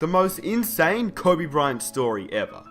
most insane Kobe Bryant story ever.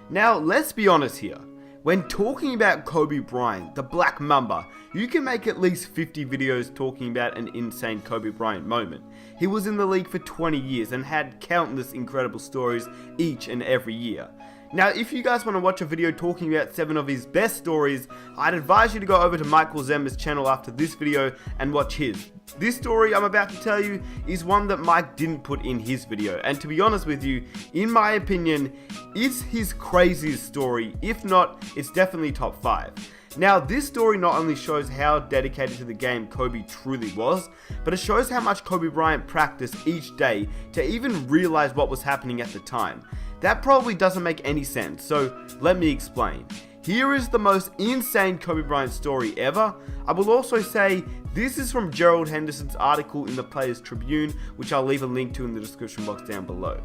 Now, let's be honest here. When talking about Kobe Bryant, the Black Mamba, you can make at least 50 videos talking about an insane Kobe Bryant moment. He was in the league for 20 years and had countless incredible stories each and every year. Now, if you guys want to watch a video talking about 7 of his best stories, I'd advise you to go over to Michael Zemba's channel after this video and watch his. This story I'm about to tell you is one that Mike didn't put in his video, and to be honest with you, in my opinion, it's his craziest story. If not, it's definitely top 5. Now, this story not only shows how dedicated to the game Kobe truly was, but it shows how much Kobe Bryant practiced each day to even realize what was happening at the time. That probably doesn't make any sense, so let me explain. Here is the most insane Kobe Bryant story ever. I will also say this is from Gerald Henderson's article in the Players Tribune, which I'll leave a link to in the description box down below.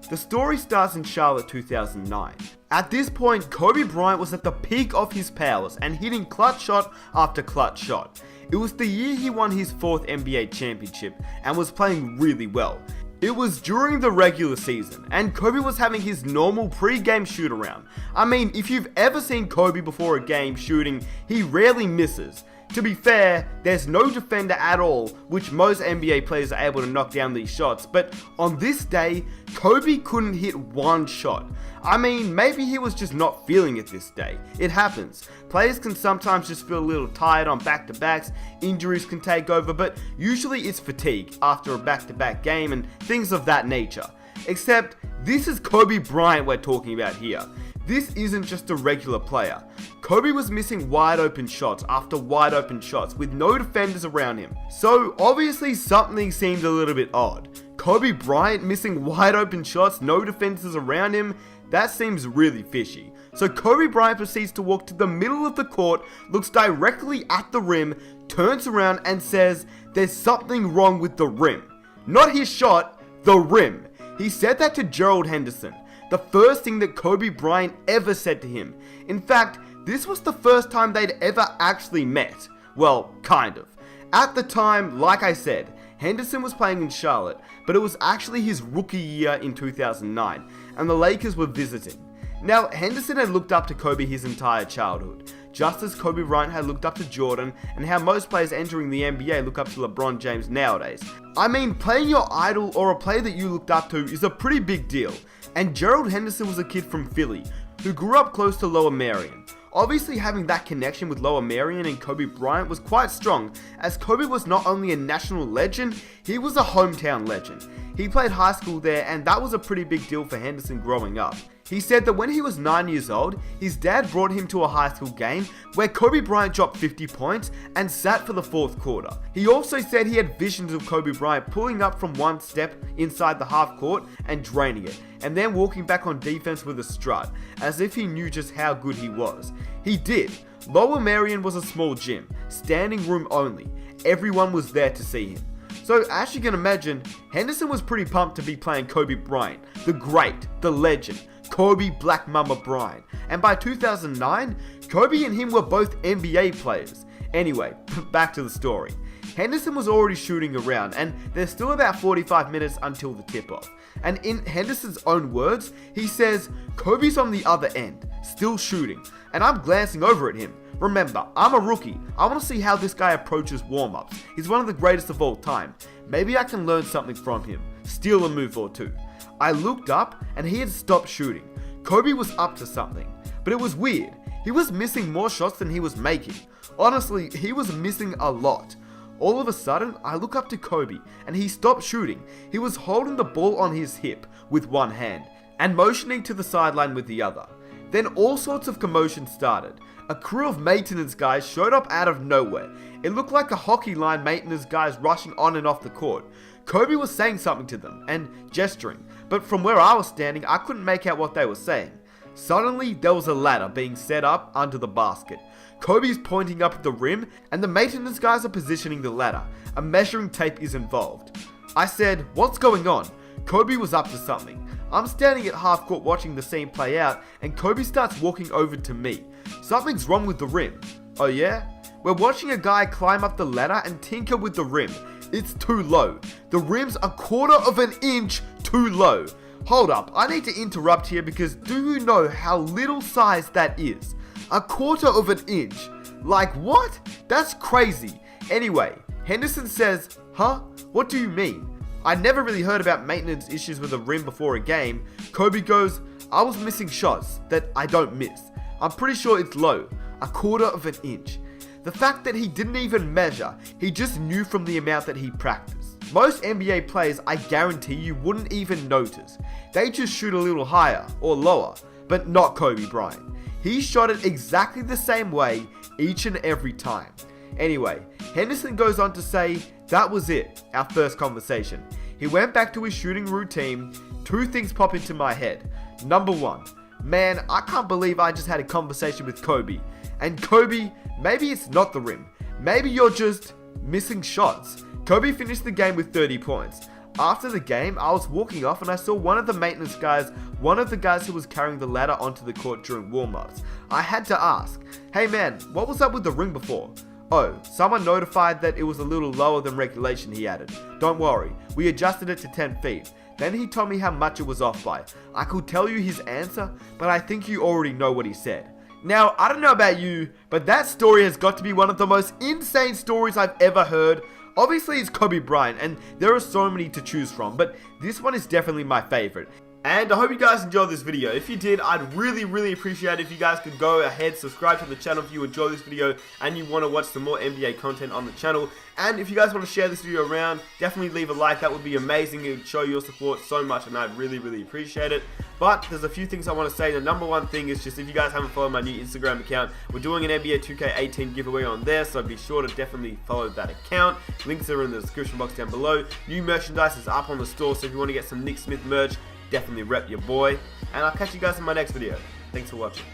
The story starts in Charlotte 2009. At this point, Kobe Bryant was at the peak of his powers and hitting clutch shot after clutch shot. It was the year he won his 4th NBA championship and was playing really well. It was during the regular season, and Kobe was having his normal pre-game shoot around. I mean, if you've ever seen Kobe before a game shooting, he rarely misses. To be fair, there's no defender at all, which most NBA players are able to knock down these shots, but on this day, Kobe couldn't hit one shot. I mean, maybe he was just not feeling it this day. It happens. Players can sometimes just feel a little tired on back-to-backs, injuries can take over, but usually it's fatigue after a back-to-back game and things of that nature. Except, this is Kobe Bryant we're talking about here. This isn't just a regular player. Kobe was missing wide open shots after wide open shots with no defenders around him. So obviously something seemed a little bit odd. Kobe Bryant missing wide open shots, no defenders around him, that seems really fishy. So Kobe Bryant proceeds to walk to the middle of the court, looks directly at the rim, turns around and says, "There's something wrong with the rim." Not his shot, the rim. He said that to Gerald Henderson. The first thing that Kobe Bryant ever said to him. In fact, this was the first time they'd ever actually met. Well, kind of. At the time, like I said, Henderson was playing in Charlotte, but it was actually his rookie year in 2009, and the Lakers were visiting. Now, Henderson had looked up to Kobe his entire childhood, just as Kobe Bryant had looked up to Jordan, and how most players entering the NBA look up to LeBron James nowadays. I mean, playing your idol or a player that you looked up to is a pretty big deal. And Gerald Henderson was a kid from Philly, who grew up close to Lower Merion. Obviously having that connection with Lower Merion and Kobe Bryant was quite strong, as Kobe was not only a national legend, he was a hometown legend. He played high school there, and that was a pretty big deal for Henderson growing up. He said that when he was 9 years old, his dad brought him to a high school game where Kobe Bryant dropped 50 points and sat for the 4th quarter. He also said he had visions of Kobe Bryant pulling up from one step inside the half court and draining it, and then walking back on defense with a strut, as if he knew just how good he was. He did. Lower Merion was a small gym, standing room only. Everyone was there to see him. So as you can imagine, Henderson was pretty pumped to be playing Kobe Bryant, the great, the legend, Kobe Black Mamba Bryant. And by 2009, Kobe and him were both NBA players. Anyway, back to the story. Henderson was already shooting around, and there's still about 45 minutes until the tip-off. And in Henderson's own words, he says, "Kobe's on the other end, still shooting, and I'm glancing over at him. Remember, I'm a rookie. I want to see how this guy approaches warm-ups. He's one of the greatest of all time. Maybe I can learn something from him, steal a move or two." I looked up and he had stopped shooting. Kobe was up to something, but it was weird. He was missing more shots than he was making. Honestly, he was missing a lot. All of a sudden, I look up to Kobe and he stopped shooting. He was holding the ball on his hip with one hand and motioning to the sideline with the other. Then all sorts of commotion started. A crew of maintenance guys showed up out of nowhere. It looked like a hockey line maintenance guys rushing on and off the court. Kobe was saying something to them and gesturing, but from where I was standing, I couldn't make out what they were saying. Suddenly, there was a ladder being set up under the basket. Kobe's pointing up at the rim, and the maintenance guys are positioning the ladder. A measuring tape is involved. I said, "What's going on?" Kobe was up to something. I'm standing at half court watching the scene play out, and Kobe starts walking over to me. "Something's wrong with the rim." "Oh yeah?" "We're watching a guy climb up the ladder and tinker with the rim. It's too low. The rim's a quarter of an inch too low. Hold up, I need to interrupt here because do you know how little size that is? 1/4 of an inch. Like what? That's crazy. Anyway, Henderson says, huh? What do you mean? I never really heard about maintenance issues with a rim before a game. Kobe goes, I was missing shots that I don't miss. I'm pretty sure it's low, 1/4 of an inch. The fact that he didn't even measure, he just knew from the amount that he practiced. Most NBA players, I guarantee you, wouldn't even notice. They just shoot a little higher or lower, but not Kobe Bryant. He shot it exactly the same way each and every time. Anyway, Henderson goes on to say, that was it, our first conversation. He went back to his shooting routine. 2 things pop into my head. Number 1, man, I can't believe I just had a conversation with Kobe. And Kobe, maybe it's not the rim. Maybe you're just missing shots. Kobe finished the game with 30 points. After the game, I was walking off and I saw one of the maintenance guys, one of the guys who was carrying the ladder onto the court during warm-ups. I had to ask, hey man, what was up with the ring before? Oh, someone notified that it was a little lower than regulation, he added. Don't worry, we adjusted it to 10 feet. Then he told me how much it was off by. I could tell you his answer, but I think you already know what he said. Now, I don't know about you, but that story has got to be one of the most insane stories I've ever heard. Obviously, it's Kobe Bryant, and there are so many to choose from, but this one is definitely my favorite. And I hope you guys enjoyed this video. If you did, I'd really appreciate it if you guys could go ahead, subscribe to the channel if you enjoy this video and you want to watch some more NBA content on the channel. And if you guys want to share this video around, definitely leave a like. That would be amazing. It would show your support so much and I'd really appreciate it. But there's a few things I want to say. The number one thing is just if you guys haven't followed my new Instagram account, we're doing an NBA 2K18 giveaway on there, so be sure to definitely follow that account. Links are in the description box down below. New merchandise is up on the store, so if you want to get some Nick Smith merch, definitely rep your boy. And I'll catch you guys in my next video. Thanks for watching.